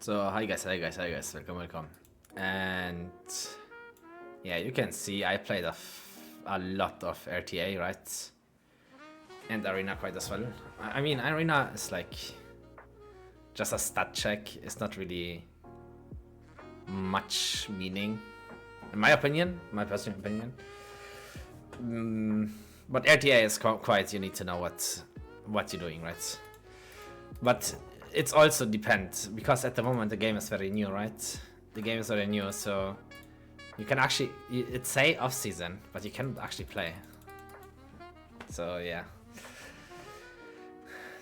So hi guys, welcome. And yeah, you can see I played a lot of RTA, right? And Arena quite as well. I mean, Arena is like just a stat check. It's not really much meaning, in my opinion, my personal opinion. But RTA is quite, you need to know what you're doing, right? But it's also depends, because at the moment the game is very new, right? The game is very new, so you can actually, it's say off season, but you cannot actually play. So yeah.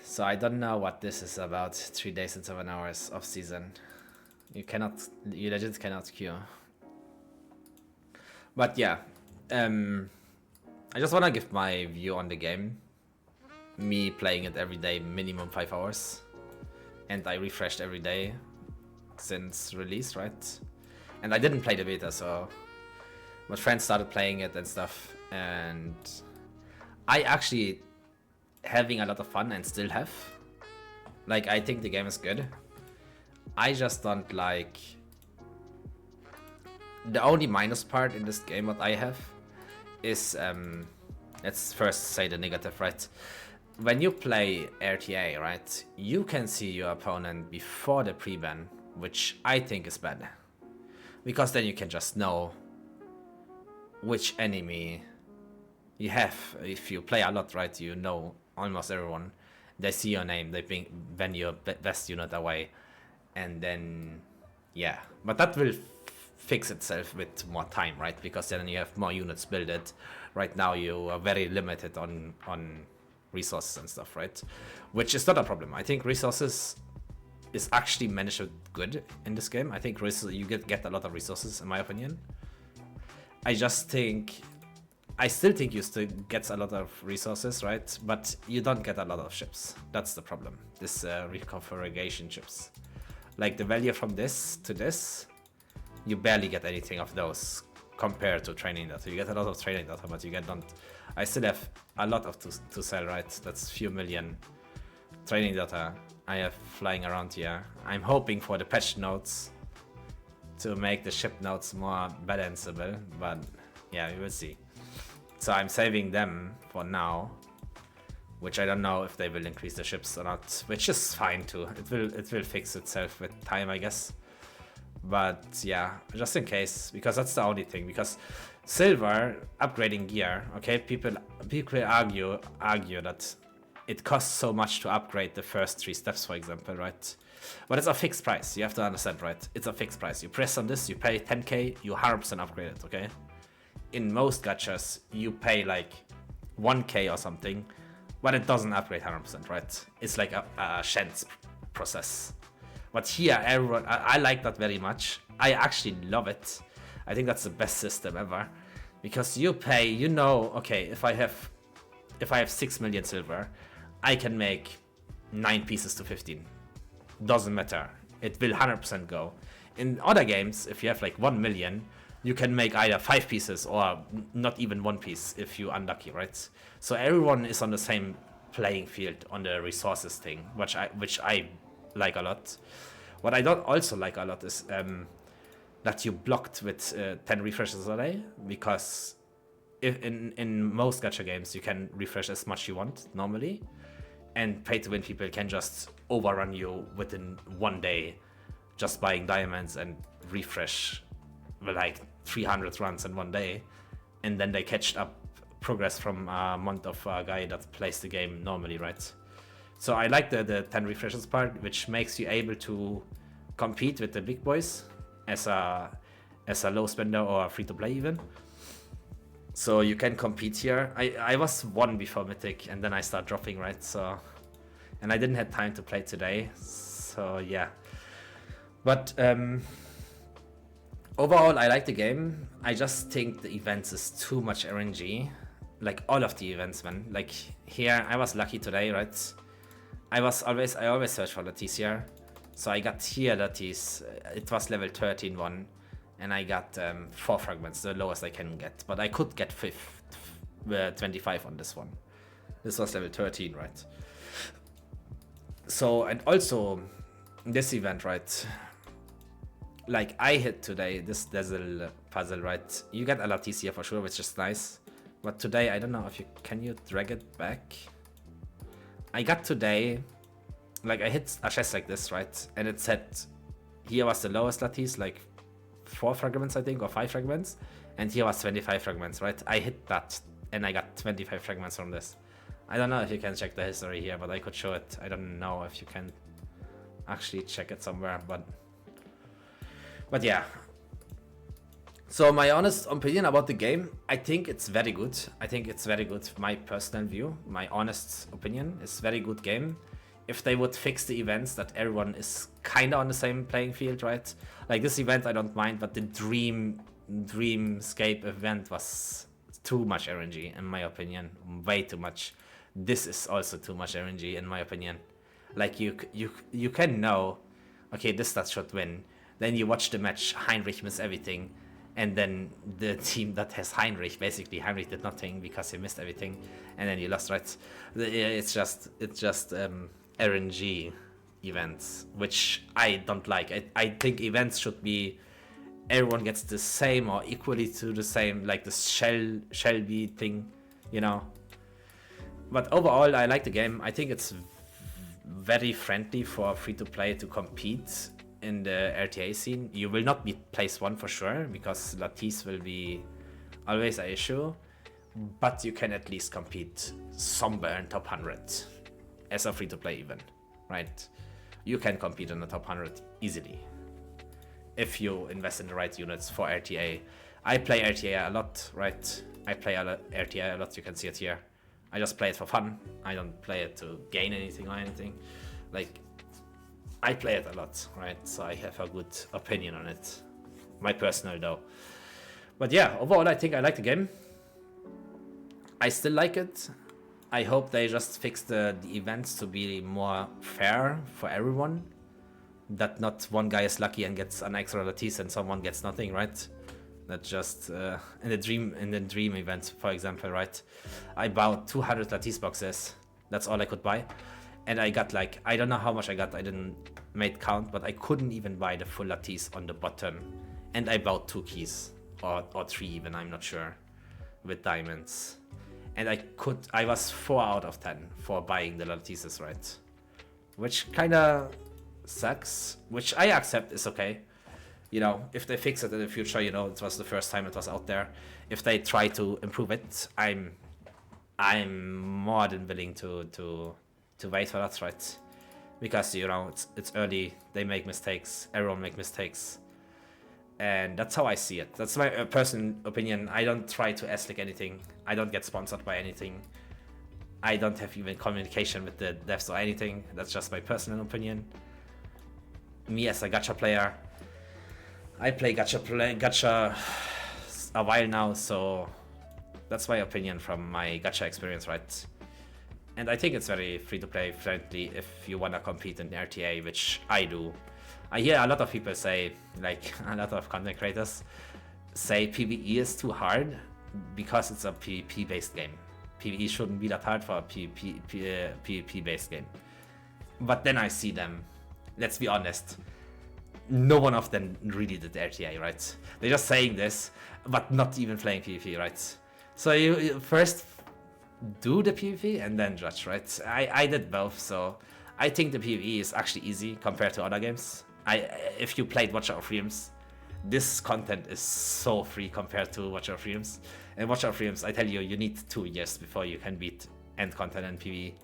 So I don't know what this is about. 3 days and 7 hours off season. You legit cannot queue. But yeah, I just wanna give my view on the game. Me playing it every day, minimum 5 hours. And I refreshed every day since release, right? And I didn't play the beta, so my friends started playing it and stuff, and I actually having a lot of fun and still have. Like, I think the game is good. I just don't like the only minus part in this game what I have is let's first say the negative, right? When you play RTA, right, you can see your opponent before the pre-ban, which I think is bad. Because then you can just know which enemy you have. If you play a lot, right, you know almost everyone. They see your name, they ban your best unit away. And then, yeah. But that will fix itself with more time, right? Because then you have more units built. Right now you are very limited on resources and stuff, right? Which is not a problem. I think resources is actually managed good in this game. I think you get a lot of resources, in my opinion. I still think you still get a lot of resources, right? But you don't get a lot of ships. That's the problem. This reconfiguration ships. Like the value from this to this, you barely get anything of those compared to training data. You get a lot of training data, but you don't. I still have a lot of to sell, right? That's few million training data I have flying around here. I'm hoping for the patch notes to make the ship notes more balanceable, but yeah, we will see. So I'm saving them for now, which I don't know if they will increase the ships or not, which is fine too. It will fix itself with time, I guess. But yeah, just in case, because that's the only thing. Because silver upgrading gear, okay, people argue that it costs so much to upgrade the first 3 steps, for example, right? But it's a fixed price. You have to understand, right? It's a fixed price. You press on this, you pay 10k, you 100% upgrade it, okay? In most gachas, you pay like 1k or something, but it doesn't upgrade 100%, right? It's like a chance process. But here, everyone, I like that very much. I actually love it. I think that's the best system ever, because you pay, you know, okay, if I have 6 million silver, I can make 9 pieces to 15. Doesn't matter. It will 100% go. In other games, if you have like 1 million, you can make either 5 pieces or not even 1 piece if you're unlucky, right? So everyone is on the same playing field on the resources thing, which I like a lot. What I don't also like a lot is that you blocked with 10 refreshes a day, because if in most gacha games you can refresh as much you want normally, and pay to win people can just overrun you within 1 day, just buying diamonds and refresh like 300 runs in 1 day, and then they catch up progress from a month of a guy that plays the game normally, right? So I like the 10 refreshes part, which makes you able to compete with the big boys as a low spender or free to play even. So you can compete here. I was 1 before Mythic, and then I start dropping, right? So, and I didn't have time to play today. So yeah. But overall, I like the game. I just think the events is too much RNG. Like all of the events, man. Like here, I was lucky today, right? I always search for Lattice here. So I got here Lattice. It was level 13 one, and I got 4 fragments, the lowest I can get. But I could get 25 on this one. This was level 13, right? So, and also this event, right? like I hit today this Dazzle puzzle, right? You get a lot easier for sure, which is nice. But today, I don't know if you can you drag it back. I got today, like I hit a chest like this, right? And it said here was the lowest lattice, like 4 fragments I think, or 5 fragments, and here was 25 fragments, right? I hit that and I got 25 fragments from this. I don't know if you can check the history here, but I could show it. I don't know if you can actually check it somewhere, but yeah. So my honest opinion about the game, I think it's very good. I think it's very good. My personal view, my honest opinion, it's very good game. If they would fix the events that everyone is kind of on the same playing field, right? Like this event, I don't mind, but the Dreamscape event was too much RNG in my opinion, way too much. This is also too much RNG in my opinion. Like you can know, okay, this stat should win. Then you watch the match, Heinrich missed everything. And then the team that has Heinrich, basically Heinrich did nothing because he missed everything, and then you lost, right? It's just RNG events, which I don't like. I think events should be everyone gets the same or equally to the same, like the Shelby thing, you know. But overall, I like the game. I think it's very friendly for free to play to compete in the RTA scene. You will not be place 1 for sure, because Lattice will be always an issue, but you can at least compete somewhere in top 100 as a free to play event, right? You can compete in the top 100 easily if you invest in the right units for RTA. I play RTA a lot, right? I play RTA a lot, you can see it here. I just play it for fun. I don't play it to gain anything or anything. Like, I play it a lot, right? So I have a good opinion on it. My personal though. But yeah, overall I think I like the game. I still like it. I hope they just fix the events to be more fair for everyone. That not one guy is lucky and gets an extra lattice and someone gets nothing, right? That just in the dream event, for example, right? I bought 200 lattice boxes. That's all I could buy. And I got like, I don't know how much I got, I didn't make count, but I couldn't even buy the full lattice on the bottom. And I bought 2 keys, or 3 even, I'm not sure, with diamonds. And I was 4 out of 10 for buying the lattices, right? Which kinda sucks, which I accept is okay. You know, if they fix it in the future, you know, it was the first time it was out there. If they try to improve it, I'm more than willing to wait for that, right? Because, you know, it's early, they make mistakes, everyone make mistakes. And that's how I see it. That's my personal opinion. I don't try to ask like anything. I don't get sponsored by anything. I don't have even communication with the devs or anything. That's just my personal opinion. Me as a gacha player, I play gacha a while now, so that's my opinion from my gacha experience, right? And I think it's very free-to-play friendly if you want to compete in RTA, which I do. I hear a lot of people say, like a lot of content creators say PvE is too hard because it's a PvP based game. PvE shouldn't be that hard for a PvP based game. But then I see them, let's be honest, no one of them really did RTA, right? They're just saying this, but not even playing PvP, right? So you first do the PvP and then judge, right? I did both, so I think the PvE is actually easy compared to other games. If you played Watcher of Realms, this content is so free compared to Watcher of Realms. And Watcher of Realms, I tell you, you need 2 years before you can beat end content and PvE,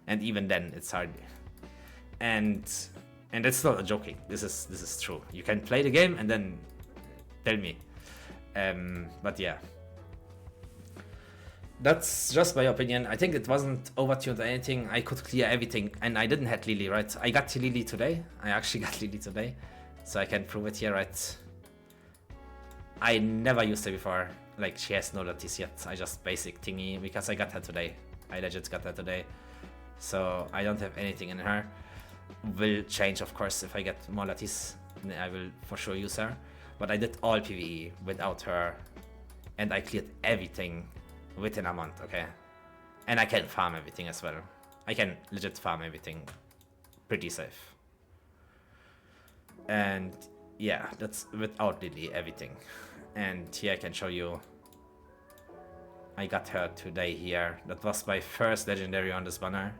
and even then it's hard. And it's not joking. This is true. You can play the game and then tell me. But yeah, that's just my opinion. I think it wasn't overtuned or anything. I could clear everything, and I didn't have Lily, right? I got Lily today. I actually got Lily today, so I can prove it here, right? I never used her before. Like, she has no lattice yet. I just basic thingy because I got her today. I legit got her today, so I don't have anything in her. Will change, of course, if I get more lattice. I will for sure use her. But I did all PvE without her, and I cleared everything within a month, okay? And I can farm everything as well. I can legit farm everything pretty safe. And yeah, that's without Lily, everything. And here I can show you, I got her today here. That was my first legendary on this banner.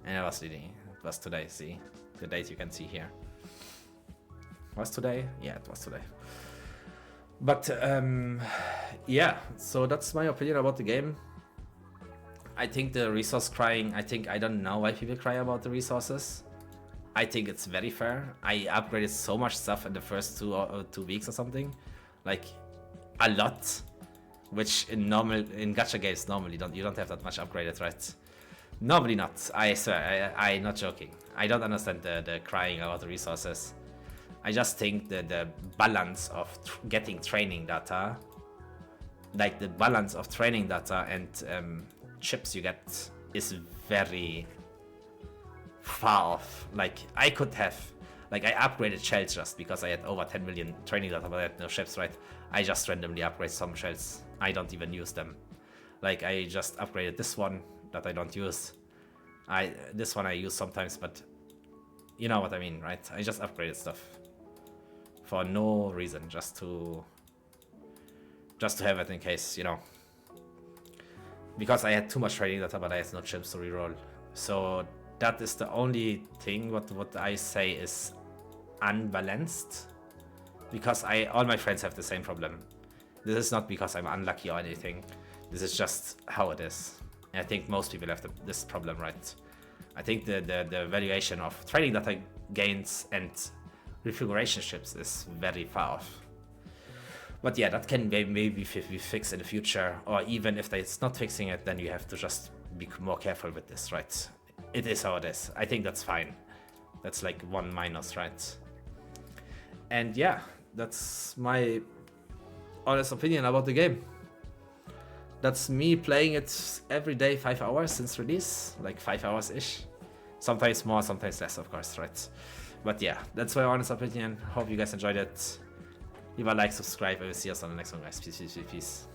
And it was Lily. It was today, see? The date you can see here. Was today? Yeah, it was today. But yeah, so that's my opinion about the game. I think the resource crying, I don't know why people cry about the resources. I think it's very fair. I upgraded so much stuff in the first 2 weeks or something. Like, a lot. Which in gacha games normally you don't have that much upgraded, right? Normally not, I swear, I'm not joking. I don't understand the crying about the resources. I just think that the balance of getting training data, like the balance of training data and chips you get is very far off. Like I could have, like I upgraded shells just because I had over 10 million training data but I had no ships, right? I just randomly upgrade some shells. I don't even use them. Like I just upgraded this one that I don't use. This one I use sometimes, but you know what I mean, right? I just upgraded stuff for no reason, just to have it in case, you know. Because I had too much training data, but I had no chips to reroll. So that is the only thing what I say is unbalanced. Because all my friends have the same problem. This is not because I'm unlucky or anything. This is just how it is. And I think most people have this problem, right? I think the valuation of training data gains and refiguration ships is very far off. But yeah, that can maybe be fixed in the future, or even if it's not fixing it, then you have to just be more careful with this, right? It is how it is. I think that's fine. That's like 1 minus, right? And yeah, that's my honest opinion about the game. That's me playing it every day, 5 hours since release, like 5 hours-ish. Sometimes more, sometimes less, of course, right? But yeah, that's my honest opinion. Hope you guys enjoyed it. Leave a like, subscribe, I will see us on the next one, guys. Peace, peace, peace, peace.